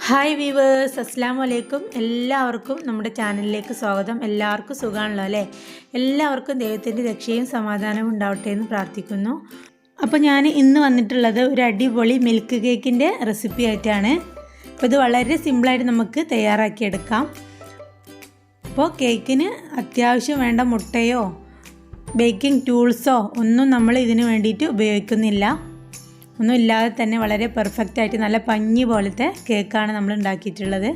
Hi weavers, അസ്സലാമു അലൈക്കും. എല്ലാവർക്കും നമ്മുടെ ചാനലിലേക്ക് സ്വാഗതം. എല്ലാവർക്കും സുഖമാണല്ലോ അല്ലേ? എല്ലാവർക്കും ദൈവത്തിൻ്റെ രക്ഷയും സമാധാനവും ഉണ്ടാവട്ടെ എന്ന് പ്രാർത്ഥിക്കുന്നു. അപ്പോൾ ഞാൻ ഇന്ന് വന്നിട്ടുള്ളത് ഒരു അടിപൊളി മിൽക്ക് കേക്കിൻ്റെ റെസിപ്പി ആയിട്ടാണ്. അപ്പോൾ ഇത് വളരെ സിമ്പിളായിട്ട് നമുക്ക് തയ്യാറാക്കിയെടുക്കാം. അപ്പോൾ കേക്കിന് അത്യാവശ്യം വേണ്ട മുട്ടയോ ബേക്കിംഗ് ടൂൾസോ ഒന്നും നമ്മൾ ഇതിന് വേണ്ടിയിട്ട് ഉപയോഗിക്കുന്നില്ല. ഒന്നും ഇല്ലാതെ തന്നെ വളരെ പെർഫെക്റ്റായിട്ട് നല്ല പഞ്ഞി പോലത്തെ കേക്കാണ് നമ്മൾ ഉണ്ടാക്കിയിട്ടുള്ളത്.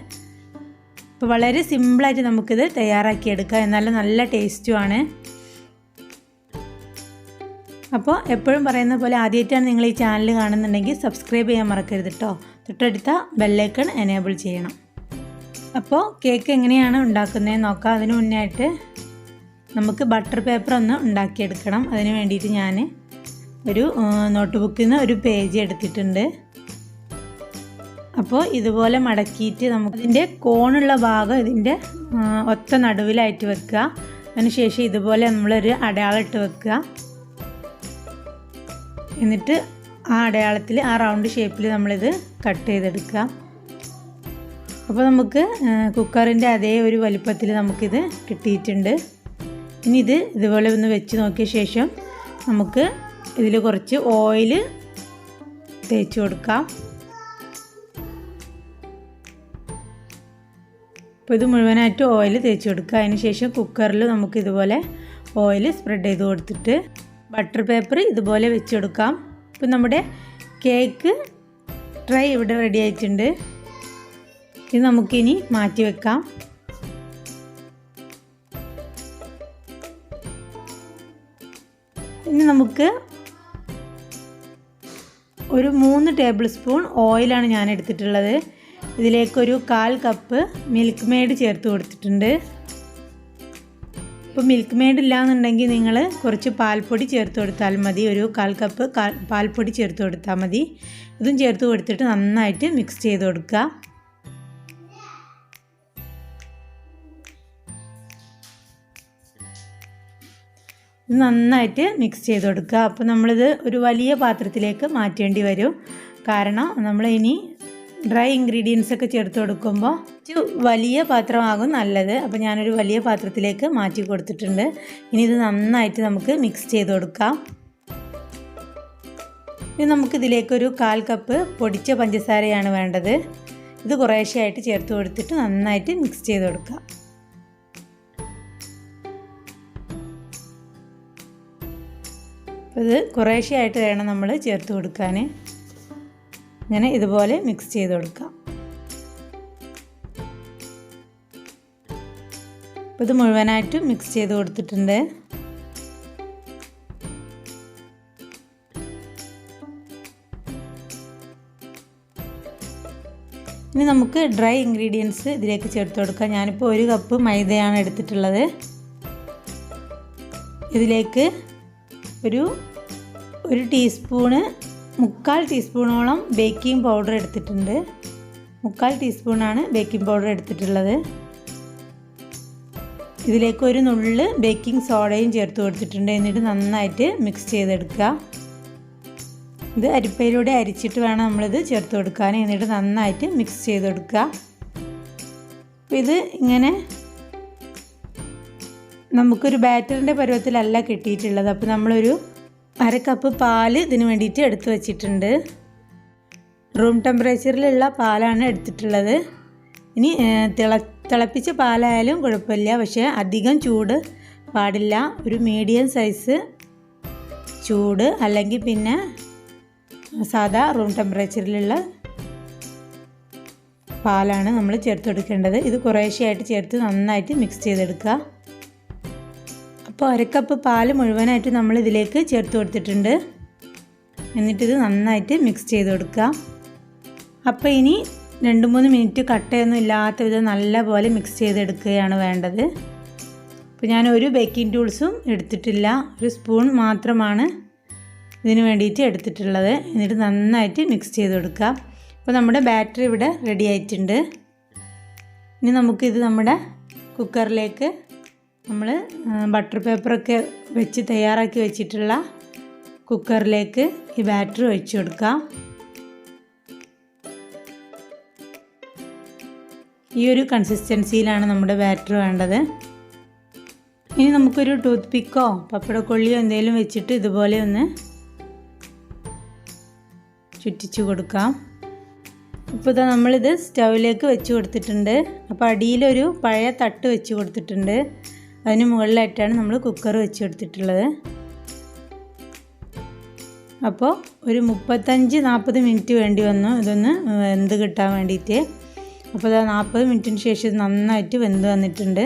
അപ്പോൾ വളരെ സിമ്പിളായിട്ട് നമുക്കിത് തയ്യാറാക്കിയെടുക്കാം, എന്നാലും നല്ല ടേസ്റ്റുമാണ്. അപ്പോൾ എപ്പോഴും പറയുന്ന പോലെ ആദ്യമായിട്ടാണ് നിങ്ങൾ ഈ ചാനൽ കാണുന്നുണ്ടെങ്കിൽ സബ്സ്ക്രൈബ് ചെയ്യാൻ മറക്കരുത് കേട്ടോ. തൊട്ടടുത്ത ബെല്ലൈക്കൺ എനേബിൾ ചെയ്യണം. അപ്പോൾ കേക്ക് എങ്ങനെയാണ് ഉണ്ടാക്കുന്നതെന്ന് നോക്കാം. അതിന് മുന്നായിട്ട് നമുക്ക് ബട്ടർ പേപ്പർ ഒന്ന് ഉണ്ടാക്കിയെടുക്കണം. അതിന് വേണ്ടിയിട്ട് ഞാൻ ഒരു നോട്ട് ബുക്കിൽ നിന്ന് ഒരു പേജ് എടുത്തിട്ടുണ്ട്. അപ്പോൾ ഇതുപോലെ മടക്കിയിട്ട് നമുക്കതിൻ്റെ കോണുള്ള ഭാഗം ഇതിൻ്റെ ഒത്ത നടുവിലായിട്ട് വെക്കുക. അതിനുശേഷം ഇതുപോലെ നമ്മളൊരു അടയാളം ഇട്ട് വെക്കുക. എന്നിട്ട് ആ അടയാളത്തിൽ ആ റൗണ്ട് ഷേപ്പിൽ നമ്മളിത് കട്ട് ചെയ്തെടുക്കുക. അപ്പോൾ നമുക്ക് കുക്കറിൻ്റെ അതേ ഒരു വലിപ്പത്തിൽ നമുക്കിത് കിട്ടിയിട്ടുണ്ട്. ഇനി ഇത് ഇതുപോലെ ഒന്ന് വെച്ച് നോക്കിയ ശേഷം നമുക്ക് ഇതിൽ കുറച്ച് ഓയിൽ തേച്ച് കൊടുക്കാം. അപ്പോൾ ഇത് മുഴുവനായിട്ട് ഓയിൽ തേച്ച് കൊടുക്കുക. അതിന് ശേഷം കുക്കറിൽ നമുക്ക് ഇതുപോലെ ഓയിൽ സ്പ്രെഡ് ചെയ്ത് കൊടുത്തിട്ട് ബട്ടർ പേപ്പർ ഇതുപോലെ വെച്ച് കൊടുക്കാം. അപ്പോൾ നമ്മുടെ കേക്ക് ട്രൈ ഇവിടെ റെഡി ആയിട്ടുണ്ട്. ഇത് നമുക്കിനി മാറ്റി വെക്കാം. ഇനി നമുക്ക് ഒരു 3 ടേബിൾ സ്പൂൺ ഓയിലാണ് ഞാൻ എടുത്തിട്ടുള്ളത്. ഇതിലേക്കൊരു 1/4 കപ്പ് മിൽക്ക് മെയ്ഡ് ചേർത്ത് കൊടുത്തിട്ടുണ്ട്. ഇപ്പോൾ മിൽക്ക് മെയ്ഡ് ഇല്ലയെന്നുണ്ടെങ്കിൽ നിങ്ങൾ കുറച്ച് പാൽപ്പൊടി ചേർത്ത് കൊടുത്താൽ മതി. ഒരു 1/4 കപ്പ് പാൽപ്പൊടി ചേർത്ത് കൊടുത്താൽ മതി. ഇതും ചേർത്ത് കൊടുത്തിട്ട് നന്നായിട്ട് മിക്സ് ചെയ്ത് കൊടുക്കുക. ഇത് നന്നായിട്ട് മിക്സ് ചെയ്ത് കൊടുക്കുക. അപ്പോൾ നമ്മളിത് ഒരു വലിയ പാത്രത്തിലേക്ക് മാറ്റേണ്ടി വരും. കാരണം നമ്മൾ ഇനി ഡ്രൈ ഇൻഗ്രീഡിയൻസ് ഒക്കെ ചേർത്ത് കൊടുക്കുമ്പോൾ വലിയ പാത്രമാകും നല്ലത്. അപ്പോൾ ഞാനൊരു വലിയ പാത്രത്തിലേക്ക് മാറ്റി കൊടുത്തിട്ടുണ്ട്. ഇനി ഇത് നന്നായിട്ട് നമുക്ക് മിക്സ് ചെയ്ത് കൊടുക്കാം. ഇനി നമുക്കിതിലേക്കൊരു 1/4 കപ്പ് പൊടിച്ച പഞ്ചസാരയാണ് വേണ്ടത്. ഇത് കുറേശ്ശെയായിട്ട് ചേർത്ത് കൊടുത്തിട്ട് നന്നായിട്ട് മിക്സ് ചെയ്ത് കൊടുക്കാം. ഇത് കുറേശ്ശെയായിട്ട് വേണം നമ്മൾ ചേർത്ത് കൊടുക്കാൻ. ഇങ്ങനെ ഇതുപോലെ മിക്സ് ചെയ്ത് കൊടുക്കാം. അപ്പോൾ ഇത് മുഴുവനായിട്ട് മിക്സ് ചെയ്ത് കൊടുത്തിട്ടുണ്ട്. ഇനി നമുക്ക് ഡ്രൈ ഇൻഗ്രീഡിയൻസ് ഇതിലേക്ക് ചേർത്ത് കൊടുക്കാം. ഞാനിപ്പോൾ 1 കപ്പ് മൈദയാണ് എടുത്തിട്ടുള്ളത്. ഇതിലേക്ക് ഒരു ടീസ്പൂണ് 3/4 ടീസ്പൂണോളം ബേക്കിംഗ് പൗഡർ എടുത്തിട്ടുണ്ട്. 3/4 ടീസ്പൂണാണ് ബേക്കിംഗ് പൗഡർ എടുത്തിട്ടുള്ളത്. ഇതിലേക്ക് ഒരു നുള്ള് ബേക്കിംഗ് സോഡയും ചേർത്ത് കൊടുത്തിട്ടുണ്ട്. എന്നിട്ട് നന്നായിട്ട് മിക്സ് ചെയ്തെടുക്കുക. ഇത് അരിപ്പയിലൂടെ അരിച്ചിട്ട് വേണം നമ്മളിത് ചേർത്ത് കൊടുക്കാൻ. എന്നിട്ട് നന്നായിട്ട് മിക്സ് ചെയ്തെടുക്കുക. അപ്പോൾ ഇത് ഇങ്ങനെ നമുക്കൊരു ബാറ്ററിൻ്റെ പരുവത്തിലല്ല കിട്ടിയിട്ടുള്ളത്. അപ്പോൾ നമ്മളൊരു 1/2 കപ്പ് പാല് ഇതിന് വേണ്ടിയിട്ട് എടുത്ത് വെച്ചിട്ടുണ്ട്. റൂം ടെമ്പറേച്ചറിലുള്ള പാലാണ് എടുത്തിട്ടുള്ളത്. ഇനി തിളപ്പിച്ച പാലായാലും കുഴപ്പമില്ല, പക്ഷേ അധികം ചൂട് പാടില്ല. ഒരു മീഡിയം സൈസ് ചൂട്, അല്ലെങ്കിൽ പിന്നെ സാധാ റൂം ടെമ്പറേച്ചറിലുള്ള പാലാണ് നമ്മൾ ചേർത്ത് കൊടുക്കേണ്ടത്. ഇത് കുറേശ്ശെയായിട്ട് ചേർത്ത് നന്നായിട്ട് മിക്സ് ചെയ്തെടുക്കുക. അപ്പോൾ 1/2 കപ്പ് പാല് മുഴുവനായിട്ട് നമ്മൾ ഇതിലേക്ക് ചേർത്ത് കൊടുത്തിട്ടുണ്ട്. എന്നിട്ടിത് നന്നായിട്ട് മിക്സ് ചെയ്ത് കൊടുക്കുക. അപ്പോൾ ഇനി 2-3 മിനിറ്റ് കട്ടയൊന്നും ഇല്ലാത്ത വിധം നല്ലപോലെ മിക്സ് ചെയ്തെടുക്കുകയാണ് വേണ്ടത്. അപ്പോൾ ഞാൻ ഒരു ബേക്കിംഗ് ടൂൾസും എടുത്തിട്ടില്ല, ഒരു സ്പൂൺ മാത്രമാണ് ഇതിന് വേണ്ടിയിട്ട് എടുത്തിട്ടുള്ളത്. എന്നിട്ട് നന്നായിട്ട് മിക്സ് ചെയ്ത് കൊടുക്കുക. അപ്പോൾ നമ്മുടെ ബാറ്ററി ഇവിടെ റെഡി ആയിട്ടുണ്ട്. ഇനി നമുക്കിത് നമ്മുടെ കുക്കറിലേക്ക് നമ്മൾ ബട്ടർ പേപ്പറൊക്കെ വെച്ച് തയ്യാറാക്കി വെച്ചിട്ടുള്ള കുക്കറിലേക്ക് ഈ ബാറ്ററി ഒഴിച്ചു കൊടുക്കാം. ഈ ഒരു കൺസിസ്റ്റൻസിയിലാണ് നമ്മുടെ ബാറ്റർ വേണ്ടത്. ഇനി നമുക്കൊരു ടൂത്ത് പിക്കോ പപ്പടക്കൊള്ളിയോ എന്തെങ്കിലും വെച്ചിട്ട് ഇതുപോലെ ഒന്ന് ചുറ്റിച്ചു കൊടുക്കാം. ഇപ്പോൾ ഇതാ നമ്മളിത് സ്റ്റൗവിലേക്ക് വെച്ച് കൊടുത്തിട്ടുണ്ട്. അപ്പോൾ അടിയിലൊരു പഴയ തട്ട് വെച്ച് കൊടുത്തിട്ടുണ്ട്. അതിന് മുകളിലായിട്ടാണ് നമ്മൾ കുക്കർ വെച്ച് കൊടുത്തിട്ടുള്ളത്. അപ്പോൾ ഒരു 35-40 മിനിറ്റ് വേണ്ടി വന്നു ഇതൊന്ന് വെന്ത് കിട്ടാൻ വേണ്ടിയിട്ട്. അപ്പോൾ അത് 40 മിനിറ്റിന് ശേഷം നന്നായിട്ട് വെന്ത് വന്നിട്ടുണ്ട്.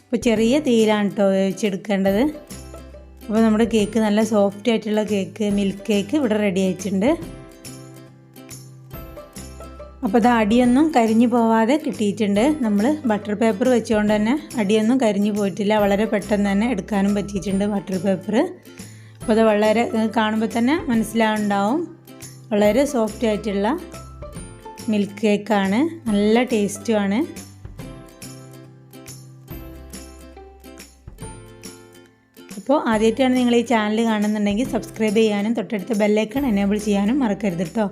അപ്പോൾ ചെറിയ തീയിലാണ് കേട്ടോ വേവിച്ചെടുക്കേണ്ടത്. അപ്പോൾ നമ്മുടെ കേക്ക് നല്ല സോഫ്റ്റ് ആയിട്ടുള്ള കേക്ക്, മിൽക്ക് കേക്ക് ഇവിടെ റെഡി ആയിട്ടുണ്ട്. അപ്പോൾ അത് അടിയൊന്നും കരിഞ്ഞു പോവാതെ കിട്ടിയിട്ടുണ്ട്. നമ്മൾ ബട്ടർ പേപ്പർ വെച്ചുകൊണ്ട് തന്നെ അടിയൊന്നും കരിഞ്ഞു പോയിട്ടില്ല. വളരെ പെട്ടെന്ന് തന്നെ എടുക്കാനും പറ്റിയിട്ടുണ്ട് ബട്ടർ പേപ്പർ. അപ്പോൾ അത് വളരെ കാണുമ്പോൾ തന്നെ മനസ്സിലാവുണ്ടാവും, വളരെ സോഫ്റ്റ് ആയിട്ടുള്ള മിൽക്ക് കേക്കാണ്. നല്ല ടേസ്റ്റുമാണ്. അപ്പോൾ ആദ്യമായിട്ടാണ് നിങ്ങൾ ഈ ചാനൽ കാണുന്നുണ്ടെങ്കിൽ സബ്സ്ക്രൈബ് ചെയ്യാനും തൊട്ടടുത്ത ബെല്ലൈക്കൺ എനേബിൾ ചെയ്യാനും മറക്കരുത് കേട്ടോ.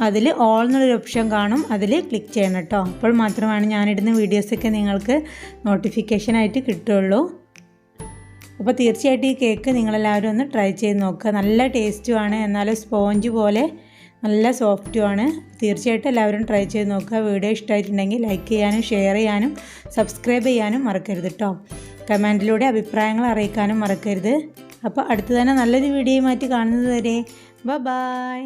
അതിൽ ഓൾ എന്നുള്ളൊരു ഓപ്ഷൻ കാണും, അതിൽ ക്ലിക്ക് ചെയ്യണം കേട്ടോ. അപ്പോൾ മാത്രമാണ് ഞാനിടുന്ന വീഡിയോസൊക്കെ നിങ്ങൾക്ക് നോട്ടിഫിക്കേഷനായിട്ട് കിട്ടുള്ളൂ. അപ്പോൾ തീർച്ചയായിട്ടും ഈ കേക്ക് നിങ്ങളെല്ലാവരും ഒന്ന് ട്രൈ ചെയ്ത് നോക്കുക. നല്ല ടേസ്റ്റുമാണ്, എന്നാലും സ്പോഞ്ച് പോലെ നല്ല സോഫ്റ്റുമാണ്. തീർച്ചയായിട്ടും എല്ലാവരും ട്രൈ ചെയ്ത് നോക്കുക. വീഡിയോ ഇഷ്ടമായിട്ടുണ്ടെങ്കിൽ ലൈക്ക് ചെയ്യാനും ഷെയർ ചെയ്യാനും സബ്സ്ക്രൈബ് ചെയ്യാനും മറക്കരുത് കേട്ടോ. കമൻറ്റിലൂടെ അഭിപ്രായങ്ങൾ അറിയിക്കാനും മറക്കരുത്. അപ്പോൾ അടുത്ത് തന്നെ നല്ലൊരു വീഡിയോയുമായിട്ട് കാണുന്നത് വരെ ബൈ.